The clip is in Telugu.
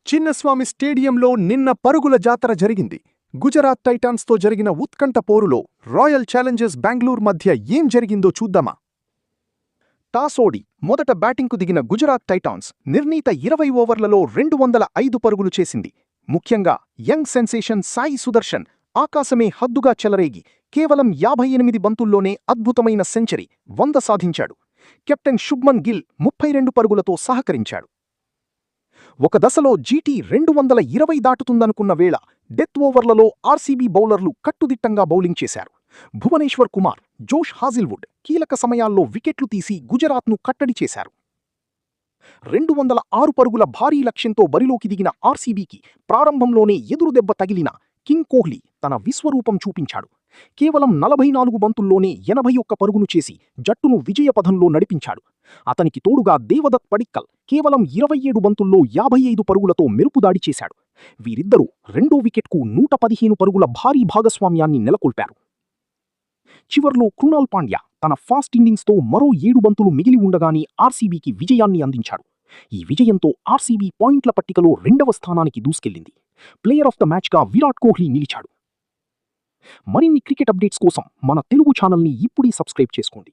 చిన్నస్వామి స్టేడియంలో నిన్న పరుగుల జాతర జరిగింది. గుజరాత్ టైటాన్స్తో జరిగిన ఉత్కంఠ పోరులో రాయల్ ఛాలెంజర్స్ బెంగళూరు మధ్య ఏం జరిగిందో చూద్దామా. టాసోడి మొదట బ్యాటింగ్కు దిగిన గుజరాత్ టైటాన్స్ నిర్ణీత 20 ఓవర్లలో 205 పరుగులు చేసింది. ముఖ్యంగా యంగ్ సెన్సేషన్ సాయి సుదర్శన్ ఆకాశమే హద్దుగా చెలరేగి కేవలం 58 బంతుల్లోనే అద్భుతమైన సెంచరీ 100 సాధించాడు. కెప్టెన్ శుభ్మన్ గిల్ 32 పరుగులతో సహకరించాడు. ఒక దశలో జీటీ 220 దాటుతుందనుకున్న వేళ డెత్ ఓవర్లలో ఆర్సీబీ బౌలర్లు కట్టుదిట్టంగా బౌలింగ్ చేశారు. భువనేశ్వర్ కుమార్, జోష్ హాజిల్వుడ్ కీలక సమయాల్లో వికెట్లు తీసి గుజరాత్ను కట్టడి చేశారు. 206 పరుగుల భారీ లక్ష్యంతో బరిలోకి దిగిన ఆర్సీబీకి ప్రారంభంలోనే ఎదురుదెబ్బ తగిలిన కింగ్ కోహ్లీ తన విశ్వరూపం చూపించాడు. కేవలం 44 బంతుల్లోనే 81 పరుగులు చేసి జట్టును విజయపథంలో నడిపించాడు. అతనికి తోడుగా దేవదత్ పడిక్కల్ కేవలం 27 బంతుల్లో 55 పరుగులతో మెరుపుదాడి చేశాడు. వీరిద్దరూ రెండో వికెట్కు 115 పరుగుల భారీ భాగస్వామ్యాన్ని నెలకొల్పారు. చివర్లో కృణాల్ పాండ్యా తన ఫాస్ట్ ఇన్నింగ్స్తో మరో 7 బంతులు మిగిలి ఉండగానే ఆర్సీబీకి విజయాన్ని అందించాడు. ఈ విజయంతో ఆర్సీబీ పాయింట్ల పట్టికలో 2వ స్థానానికి దూసుకెళ్లింది. ప్లేయర్ ఆఫ్ ద మ్యాచ్గా విరాట్ కోహ్లీ నిలిచాడు. మరిన్ని క్రికెట్ అప్డేట్స్ కోసం మన తెలుగు ఛానల్ని ఇప్పుడే సబ్స్క్రైబ్ చేసుకోండి.